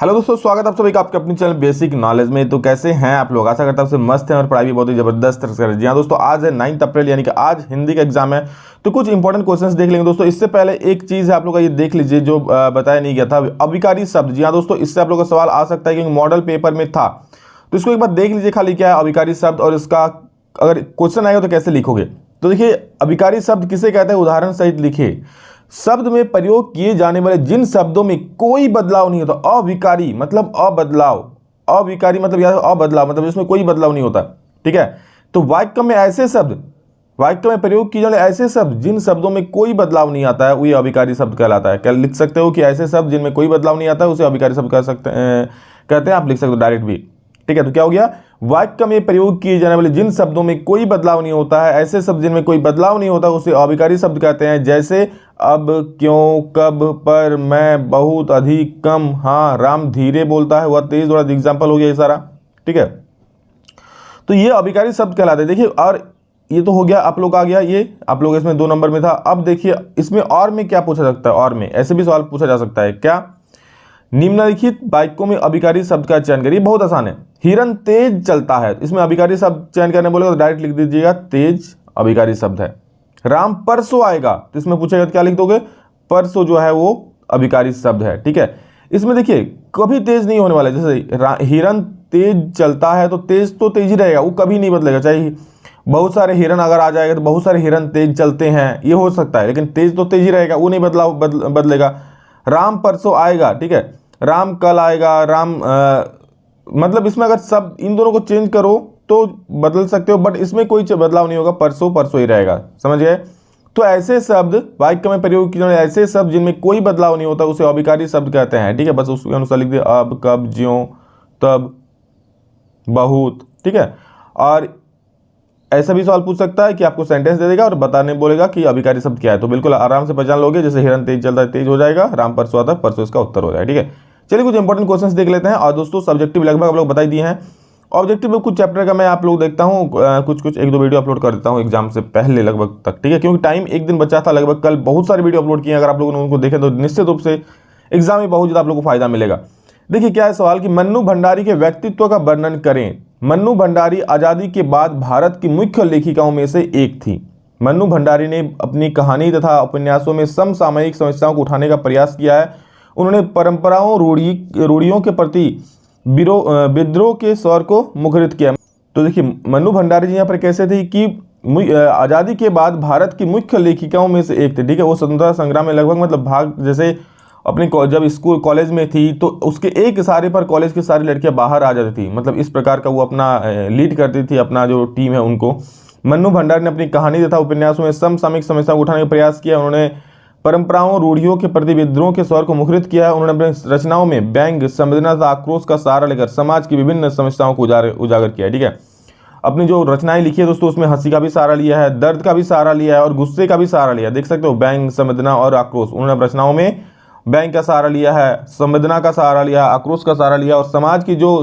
Hello दोस्तों, स्वागत है आप सभी का आपके अपनी चैनल बेसिक नॉलेज में। तो कैसे हैं आप लोग? आशा करता हूं सबसे मस्त हैं और पढ़ाई भी बहुत ही जबरदस्त तरह से कर रहे हैं। जी हाँ दोस्तों, आज है 9 अप्रैल यानी कि आज हिंदी का एग्जाम है। तो कुछ इंपॉर्टेंट क्वेश्चंस देख लेंगे दोस्तों। इससे पहले एक चीज है आप लोग का, ये देख लीजिए जो बताया नहीं गया था, अभिकारी शब्द। जी हाँ दोस्तों, इससे आप लोग का सवाल आ सकता है क्योंकि मॉडल पेपर में था। तो इसको एक बार देख लीजिए खाली क्या है अभिकारी शब्द, और इसका अगर क्वेश्चन आएगा तो कैसे लिखोगे। तो देखिए, अभिकारी शब्द किसे कहते हैं, उदाहरण सहित लिखे। शब्द में प्रयोग किए जाने वाले जिन शब्दों में कोई बदलाव नहीं होता। अविकारी मतलब अबदलाव, अविकारी मतलब याद अबदलाव मतलब जिसमें कोई बदलाव नहीं होता। ठीक है, तो वाक्य में ऐसे शब्द, वाक्य में प्रयोग किए जाने ऐसे शब्द जिन शब्दों में कोई बदलाव नहीं आता है, वो ये अविकारी शब्द कहलाता है। क्या लिख सकते हो कि ऐसे शब्द जिनमें कोई बदलाव नहीं आता है उसे अविकारी शब्द कह सकते कहते हैं। आप लिख सकते हो डायरेक्ट भी। ठीक है, तो क्या हो गया, वाक्य में प्रयोग किए जाने वाले जिन शब्दों में कोई बदलाव नहीं होता है, ऐसे शब्द जिनमें कोई बदलाव नहीं होता उसे अविकारी शब्द कहते हैं। जैसे अब, क्यों, कब, पर, मैं, बहुत, अधिक, कम, हाँ, राम धीरे बोलता है, वह तेज, और एग्जाम्पल हो गया ये सारा। ठीक है, तो ये अभिकारी शब्द कहलाते हैं। देखिए, और ये तो हो गया आप लोग, आ गया ये आप लोग इसमें 2 नंबर में था। अब देखिए इसमें और में क्या पूछा सकता है, और में ऐसे भी सवाल पूछा जा सकता है। क्या, निम्नलिखित वाक्यों में अभिकारी शब्द का चयन करिए। बहुत आसान है। हिरन तेज चलता है, इसमें अभिकारी शब्द चयन करने बोलेगा तो डायरेक्ट लिख दीजिएगा तेज अभिकारी शब्द है। राम परसों आएगा, तो इसमें पूछेगा तो क्या लिख दोगे, परसों जो है वो अभिकारी शब्द है। ठीक है, इसमें देखिए कभी तेज नहीं होने वाला है। जैसे हिरन तेज चलता है तो तेज ही रहेगा, वो कभी नहीं बदलेगा। चाहे बहुत सारे हिरन अगर आ जाएगा तो बहुत सारे हिरन तेज चलते हैं, ये हो सकता है, लेकिन तेज तो तेज ही रहेगा, वो नहीं बदलेगा। राम परसों आएगा, ठीक है, राम कल आएगा, राम मतलब इसमें अगर सब इन दोनों को चेंज करो तो बदल सकते हो, बट इसमें कोई बदलाव नहीं होगा, परसों परसों ही रहेगा। समझ गए? तो ऐसे शब्द वाक्य में प्रयोग किए जाने ऐसे शब्द जिनमें कोई बदलाव नहीं होता उसे अभिकारी शब्द कहते हैं। ठीक है, बस उसके अनुसार लिख दिए, अब, कब, ज्यों, तब, बहुत। ठीक है, और ऐसा भी सवाल पूछ सकता है कि आपको सेंटेंस दे देगा और बताने बोलेगा कि अभिकारी शब्द क्या है, तो बिल्कुल आराम से पहचान लोगे। जैसे हिरन तेज चलता है, तेज हो जाएगा, राम परसों आता है, परसों इसका उत्तर हो जाएगा। ठीक है, चलिए कुछ इंपॉर्टेंट क्वेश्चंस देख लेते हैं। और दोस्तों सब्जेक्टिव लगभग आप लोग बता दिए हैं। ऑब्जेक्टिव में कुछ चैप्टर का मैं आप लोग देखता हूँ, कुछ 1-2 वीडियो अपलोड कर देता हूँ एग्जाम से पहले लगभग तक। ठीक है, क्योंकि टाइम एक दिन बचा था लगभग, कल बहुत सारे वीडियो अपलोड किए। अगर आप लोगों ने उनको देखे तो निश्चित रूप से एग्जाम में बहुत ज़्यादा आप लोग को फायदा मिलेगा। देखिए क्या है सवाल कि मन्नू भंडारी के व्यक्तित्व का वर्णन करें। मन्नू भंडारी आज़ादी के बाद भारत की मुख्य लेखिकाओं में से एक थी। मन्नू भंडारी ने अपनी कहानी तथा उपन्यासों में समसामयिक समस्याओं को उठाने का प्रयास किया है। उन्होंने परंपराओं, रूढ़ियों के प्रति विद्रोह के स्वर को मुखरित किया। तो देखिए मन्नू भंडारी जी यहाँ पर कैसे थे कि आज़ादी के बाद भारत की मुख्य लेखिकाओं में से एक थे। ठीक है, वो स्वतंत्रता संग्राम में लगभग मतलब भाग, जैसे अपने जब स्कूल कॉलेज में थी तो उसके एक इशारे पर कॉलेज की सारी लड़कियां बाहर आ जाती थी, मतलब इस प्रकार का वो अपना लीड करती थी अपना जो टीम है उनको। मन्नू भंडारी ने अपनी कहानी तथा उपन्यासों में समसामयिक समस्या को उठाने का प्रयास किया। उन्होंने परंपराओं, रूढ़ियों के प्रति विद्रोह के स्वर को मुखरित किया है। उन्होंने अपनी रचनाओं में व्यंग्य, संवेदना तथा आक्रोश का सहारा लेकर समाज की विभिन्न समस्याओं को उजागर किया है। ठीक है, अपनी जो रचनाएं लिखी है दोस्तों उसमें हंसी का भी सहारा लिया है, दर्द का भी सहारा लिया है और गुस्से का भी सहारा लिया है। देख सकते हो, व्यंग्य, संवेदना और आक्रोश। उन्होंने रचनाओं में बैंक का सहारा लिया है, संवेदना का सहारा लिया, आक्रोश का सहारा लिया और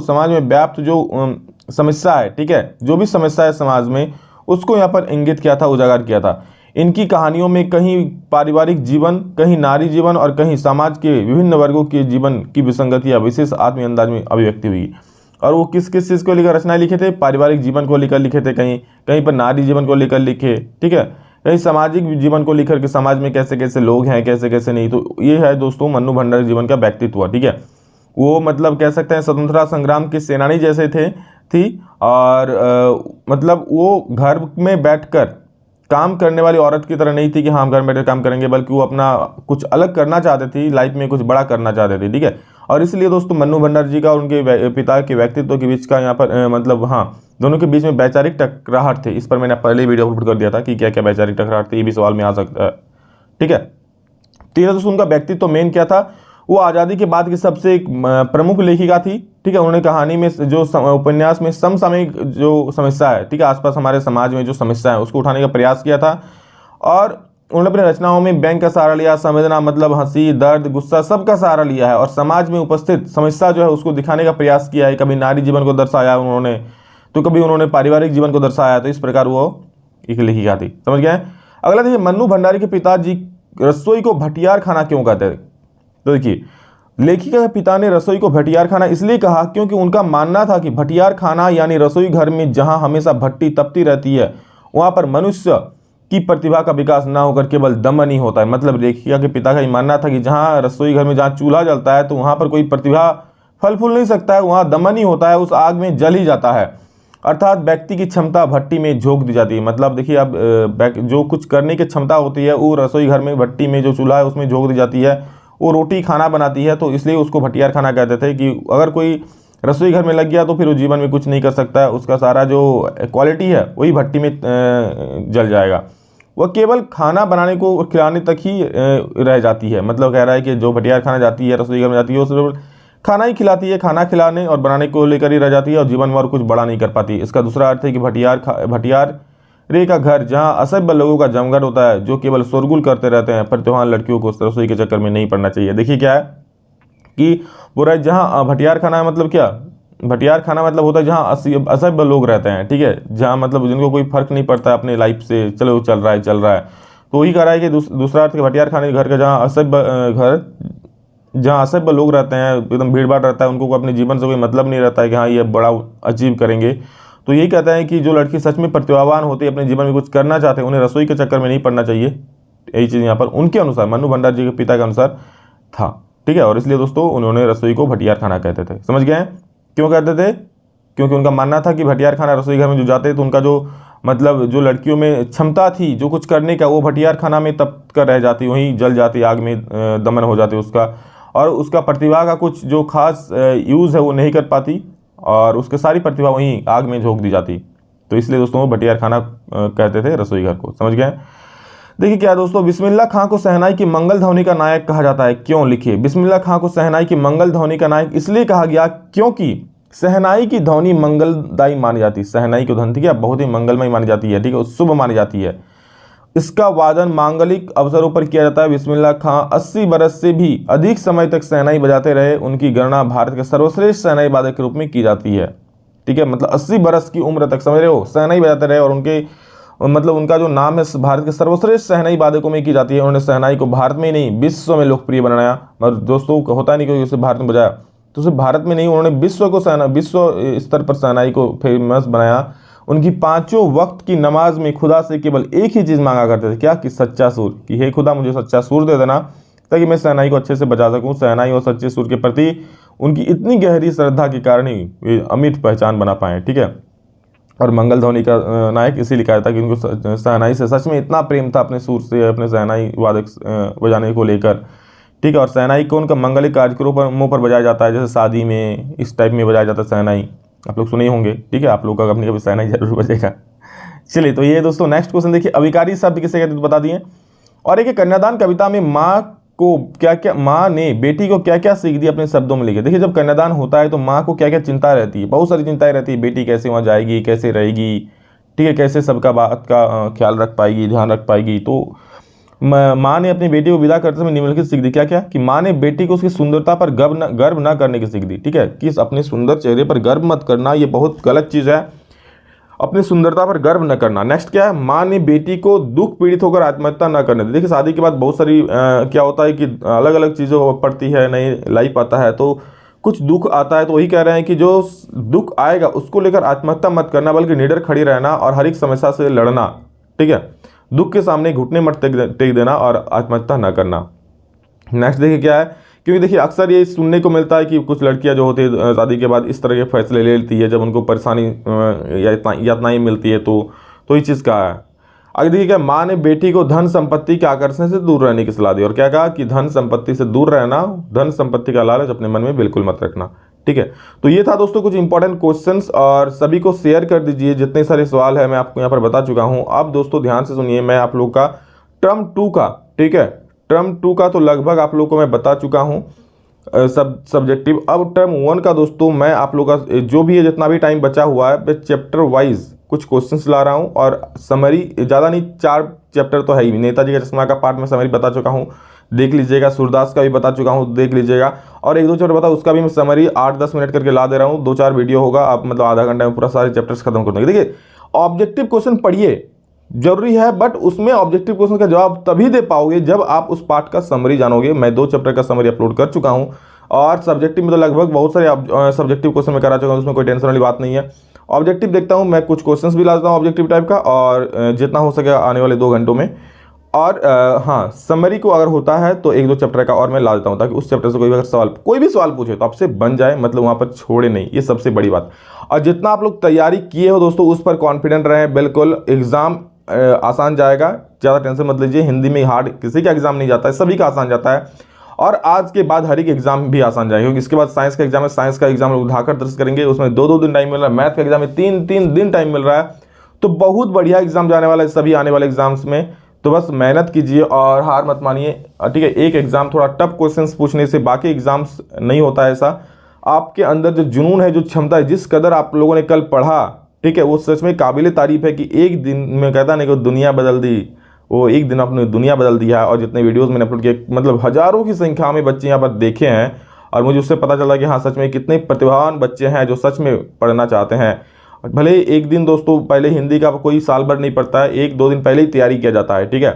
समाज में व्याप्त जो समस्या है, ठीक है, जो भी समस्या है समाज में उसको यहाँ पर इंगित किया था, उजागर किया था। इनकी कहानियों में कहीं पारिवारिक जीवन, कहीं नारी जीवन और कहीं समाज के विभिन्न वर्गों के जीवन की विसंगतियां विशेष आत्मीय अंदाज में अभिव्यक्ति हुई। और वो किस किस चीज़ को लेकर रचनाएं लिखे थे, पारिवारिक जीवन को लेकर लिखे थे, कहीं कहीं पर नारी जीवन को लेकर लिखे, ठीक है, कहीं सामाजिक जीवन को लेकर के समाज में कैसे कैसे लोग हैं, कैसे कैसे नहीं। तो ये है दोस्तों मन्नू भंडारी जीवन का व्यक्तित्व। ठीक है, वो मतलब कह सकते हैं स्वतंत्रता संग्राम के सेनानी जैसे थी और मतलब वो घर में बैठकर काम करने वाली औरत की तरह नहीं थी कि हाँ हम घर में बैठकर काम करेंगे, बल्कि वो अपना कुछ अलग करना चाहते थे, लाइफ में कुछ बड़ा करना चाहते थे। ठीक है, और इसलिए दोस्तों मन्नू भंडारी जी का और उनके पिता के व्यक्तित्व के बीच का यहाँ पर मतलब हाँ दोनों के बीच में वैचारिक टकराहट थे। इस पर मैंने पहले वीडियो अपलोड कर दिया था कि क्या क्या वैचारिक टकराहट थे, ये भी सवाल में आ सकता है। ठीक है, तो ये दोस्तों उनका व्यक्तित्व मेन क्या था, वो आज़ादी के बाद की सबसे एक प्रमुख लेखिका थी। ठीक है, उन्होंने कहानी में जो उपन्यास में समसामयिक जो समस्या है, ठीक है, आसपास हमारे समाज में जो समस्या है उसको उठाने का प्रयास किया था। और उन्होंने अपनी रचनाओं में व्यंग्य का सहारा लिया, संवेदना मतलब हंसी, दर्द, गुस्सा सबका सहारा लिया है और समाज में उपस्थित समस्या जो है उसको दिखाने का प्रयास किया है। कभी नारी जीवन को दर्शाया उन्होंने, तो कभी उन्होंने पारिवारिक जीवन को दर्शाया। तो इस प्रकार वो एक लेखिका थी। समझ गए? अगला देखिए, मन्नू भंडारी के पिताजी रसोई को भटियार खाना क्यों कहते थे। तो देखिए लेखिका के पिता ने रसोई को भटियार खाना इसलिए कहा क्योंकि उनका मानना था कि भटियार खाना यानी रसोई घर में जहां हमेशा भट्टी तपती रहती है वहां पर मनुष्य की प्रतिभा का विकास ना होकर केवल दमन ही होता है। मतलब लेखिका के पिता का ये मानना था कि जहां रसोई घर में जहां चूल्हा जलता है तो वहां पर कोई प्रतिभा फल फूल नहीं सकता है, वहां दमन ही होता है, उस आग में जल ही जाता है। अर्थात व्यक्ति की क्षमता भट्टी में झोंक दी जाती है। मतलब देखिए अब जो कुछ करने की क्षमता होती है वो रसोई घर में भट्टी में जो चूल्हा है उसमें झोंक दी जाती है। वो रोटी खाना बनाती है, तो इसलिए उसको भटियार खाना कहते थे कि अगर कोई रसोई घर में लग गया तो फिर वो जीवन में कुछ नहीं कर सकता है, उसका सारा जो क्वालिटी है वही भट्टी में जल जाएगा, वह केवल खाना बनाने को खिलाने तक ही रह जाती है। मतलब कह रहा है कि जो भटियार खाना जाती है रसोई घर में जाती है वो सिर्फ खाना ही खिलाती है, खाना खिलाने और बनाने को लेकर ही रह जाती है और जीवन में और कुछ बड़ा नहीं कर पाती। इसका दूसरा अर्थ है कि भटियार रे का घर जहां असभ्य लोगों का जमघट होता है जो केवल शोरगुल करते रहते हैं, प्रतिभावान लड़कियों को रसोई के चक्कर में नहीं पड़ना चाहिए। देखिए क्या है कि पूरा जहाँ भटियार खाना मतलब क्या, भटियार खाना मतलब होता है जहाँ असभ्य लोग रहते हैं, ठीक है, जहाँ मतलब जिनको कोई फर्क नहीं पड़ता अपने लाइफ से, चलो चल रहा है। तो वही कह रहा है कि दूसरा अर्थ भटियार खाने घर का जहाँ असभ्य लोग रहते हैं, एकदम भीड़ भाड़ रहता है, उनको अपने जीवन से कोई मतलब नहीं रहता है कि हाँ ये बड़ा अचीव करेंगे। तो यही कहता है कि जो लड़की सच में प्रतिभावान होती है, अपने जीवन में कुछ करना चाहते हैं, उन्हें रसोई के चक्कर में नहीं पड़ना चाहिए। यही चीज़ यहाँ पर उनके अनुसार, मन्नू भंडार जी के पिता के अनुसार था, ठीक है। और इसलिए दोस्तों उन्होंने रसोई को भटियार खाना कहते थे। समझ गए क्यों कहते थे? क्योंकि उनका मानना था कि भटियार खाना रसोई घर में जो जाते तो उनका जो मतलब जो लड़कियों में क्षमता थी जो कुछ करने का, वो भटियार खाना में तप कर रह जाती, वहीं जल जाती, आग में दमन हो जाती उसका, और उसका प्रतिभा का कुछ जो खास यूज़ है वो नहीं कर पाती और उसके सारी प्रतिभा वहीं आग में झोंक दी जाती। तो इसलिए दोस्तों वो भटियार खाना कहते थे रसोई घर को। समझ गए? देखिए क्या दोस्तों, बिस्मिल्लाह खां को शहनाई की मंगल ध्वनि का नायक कहा जाता है, क्यों? लिखिए, बिस्मिल्लाह खां को शहनाई की मंगल ध्वनि का नायक इसलिए कहा गया क्योंकि शहनाई की ध्वनि मंगलदायी मानी जाती है। शहनाई की ध्वनि ठीक है बहुत ही मंगलमय मानी जाती है, ठीक है, शुभ मानी जाती है। इसका वादन मांगलिक अवसरों पर किया जाता है। बिस्मिल्लाह खां 80 बरस से भी अधिक समय तक शहनाई बजाते रहे। उनकी गणना भारत के सर्वश्रेष्ठ शहनाई वादक के रूप में की जाती है, ठीक है। मतलब 80 बरस की उम्र तक, समझ रहे हो, शहनाई बजाते रहे और उनके मतलब उनका जो नाम है भारत के सर्वश्रेष्ठ शहनाई वादकों में की जाती है। उन्होंने शहनाई को भारत में ही नहीं विश्व में लोकप्रिय बनाया। और दोस्तों होता नहीं क्योंकि उसे भारत में बजाया, तो सिर्फ भारत में नहीं, उन्होंने विश्व स्तर पर शहनाई को फेमस बनाया। उनकी पांचों वक्त की नमाज में खुदा से केवल एक ही चीज़ मांगा करते थे, क्या? कि सच्चा सुर, कि हे खुदा मुझे सच्चा सुर दे देना ताकि मैं शहनाई को अच्छे से बजा सकूं। शहनाई और सच्चे सुर के प्रति उनकी इतनी गहरी श्रद्धा के कारण ही वे अमिट पहचान बना पाए, ठीक है। और मंगल ध्वनि का नायक इसीलिए कहा था कि उनको शहनाई से सच में इतना प्रेम था, अपने सुर से, अपने शहनाई वादक बजाने को लेकर, ठीक है। और शहनाई को उनका मंगलिक कार्यक्रमों पर बजाया जाता है, जैसे शादी में इस टाइप में बजाया जाता है शहनाई, आप लोग सुने होंगे, ठीक है। आप लोग का अपनी कभी शहनाई जरूर बजेगा। चलिए तो ये दोस्तों नेक्स्ट क्वेश्चन देखिए, अभिकारी शब्द किसे कहते हैं बता दिए। और एक कन्यादान कविता में माँ को क्या क्या, माँ ने बेटी को क्या क्या सीख दी अपने शब्दों में लिखे। देखिए जब कन्यादान होता है तो माँ को क्या क्या चिंता रहती है, बहुत सारी चिंताएं रहती है। बेटी कैसे वहाँ जाएगी, कैसे रहेगी, ठीक है, कैसे सबका बात का ख्याल रख पाएगी, ध्यान रख पाएगी। तो माँ ने अपनी बेटी को विदा करते समय निम्नलिखित सीख दी, क्या क्या? कि माँ ने बेटी को उसकी सुंदरता पर गर्व न करने की सीख दी, ठीक है, कि अपने सुंदर चेहरे पर गर्व मत करना, ये बहुत गलत चीज़ है, अपनी सुंदरता पर गर्व न करना। नेक्स्ट क्या है? माँ ने बेटी को दुख पीड़ित होकर आत्महत्या न करने दी। देखिए शादी के बाद बहुत सारी क्या होता है कि अलग अलग चीज़ों पड़ती है, नई लाइफ आता है तो कुछ दुख आता है, तो वही कह रहे हैं कि जो दुख आएगा उसको लेकर आत्महत्या मत करना, बल्कि निडर खड़ी रहना और हर एक समस्या से लड़ना, ठीक है। दुख के सामने घुटने मत टेक देना और आत्महत्या न करना। नेक्स्ट देखिए क्या है, क्योंकि देखिए अक्सर ये सुनने को मिलता है कि कुछ लड़कियां जो होती है शादी के बाद इस तरह के फैसले ले लेती है जब उनको परेशानी या यातनाएं मिलती है, तो ये चीज़ का है। आगे देखिए क्या, माँ ने बेटी को धन संपत्ति के आकर्षण से दूर रहने की सलाह दी। और क्या कहा कि धन संपत्ति से दूर रहना, धन संपत्ति का लालच अपने मन में बिल्कुल मत रखना, ठीक है। तो ये था दोस्तों कुछ इंपॉर्टेंट क्वेश्चंस, और सभी को शेयर कर दीजिए। जितने सारे सवाल है मैं आपको यहाँ पर बता चुका हूँ। अब दोस्तों ध्यान से सुनिए, मैं आप लोग का टर्म 2 का, ठीक है, टर्म 2 का तो लगभग आप लोग को मैं बता चुका हूँ सब्जेक्टिव। अब टर्म 1 का दोस्तों मैं आप लोग का जो भी है, जितना भी टाइम बचा हुआ है, मैं चैप्टर वाइज कुछ क्वेश्चंस ला रहा हूँ और समरी ज़्यादा नहीं, 4 चैप्टर तो है ही। नेताजी का चश्मा का पार्ट में समरी बता चुका हूँ, देख लीजिएगा। सूरदास का भी बता चुका हूँ, देख लीजिएगा। और 1-2 चैप्टर बता, उसका भी मैं समरी 8-10 मिनट करके ला दे रहा हूँ। 2-4 वीडियो होगा, आप मतलब आधा घंटे में पूरा सारे चैप्टर्स खत्म कर देंगे। देखिए ऑब्जेक्टिव क्वेश्चन पढ़िए, जरूरी है, बट उसमें ऑब्जेक्टिव क्वेश्चन का जवाब तभी दे पाओगे जब आप उस पार्ट का समरी जानोगे। मैं 2 चैप्टर का समरी अपलोड कर चुका हूँ, और सब्जेक्टिव में तो लगभग बहुत सारे सब्जेक्टिव क्वेश्चन मैं करा चुका हूँ, उसमें कोई टेंशन वाली बात नहीं है। ऑब्जेक्टिव देखता हूँ मैं, कुछ क्वेश्चंस भी लाता हूँ ऑब्जेक्टिव टाइप का, और जितना हो सके आने वाले 2 घंटों में। और हाँ, समरी को अगर होता है तो 1-2 चैप्टर का और मैं ला देता हूँ, ताकि उस चैप्टर से कोई भी सवाल पूछे तो आपसे बन जाए, मतलब वहाँ पर छोड़े नहीं, ये सबसे बड़ी बात। और जितना आप लोग तैयारी किए हो दोस्तों, उस पर कॉन्फिडेंट रहें, बिल्कुल एग्जाम आसान जाएगा, ज़्यादा टेंशन मत लीजिए। हिंदी में हार्ड किसी का एग्जाम नहीं जाता है, सभी का आसान जाता है। और आज के बाद हर एक एग्जाम भी आसान जाएगा, क्योंकि इसके बाद साइंस का एग्जाम है, साइंस का एग्जाम उठाकर दर्ज करेंगे, उसमें 2-2 दिन टाइम मिल रहा है। मैथ का एग्जाम में 3-3 दिन टाइम मिल रहा है, तो बहुत बढ़िया एग्जाम जाने वाला है सभी आने वाले एग्जाम्स में। तो बस मेहनत कीजिए और हार मत मानिए, ठीक है। एक एग्जाम थोड़ा टफ क्वेश्चंस पूछने से बाकी एग्जाम्स नहीं होता है ऐसा। आपके अंदर जो जुनून है, जो क्षमता है, जिस कदर आप लोगों ने कल पढ़ा, ठीक है, वो सच में काबिल तारीफ है। कि एक दिन में कहता नहीं कि दुनिया बदल दी, वो एक दिन अपनी दुनिया बदल दिया। और जितने वीडियोस मैंने अपलोड किए, मतलब हजारों की संख्या में बच्चे यहाँ पर देखे हैं, और मुझे उससे पता चला कि हाँ, सच में कितने प्रतिभावान बच्चे हैं जो सच में पढ़ना चाहते हैं। भले एक दिन दोस्तों पहले हिंदी का कोई साल भर नहीं पड़ता है, 1-2 दिन पहले ही तैयारी किया जाता है, ठीक है।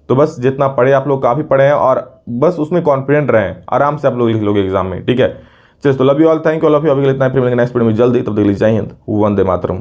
तो बस जितना पढ़े आप लोग, काफ़ी पढ़े हैं, और बस उसमें कॉन्फिडेंट रहें, आराम से आप लोग लिख लोगे एग्जाम में, ठीक है। चलिए, तो love you all, thank you all of you. अभी के लिए इतना ही, फिर मिलेंगे नेक्स्ट वीडियो में जल्दी, तब तक के लिए जय हिंद, वंदे मातरम।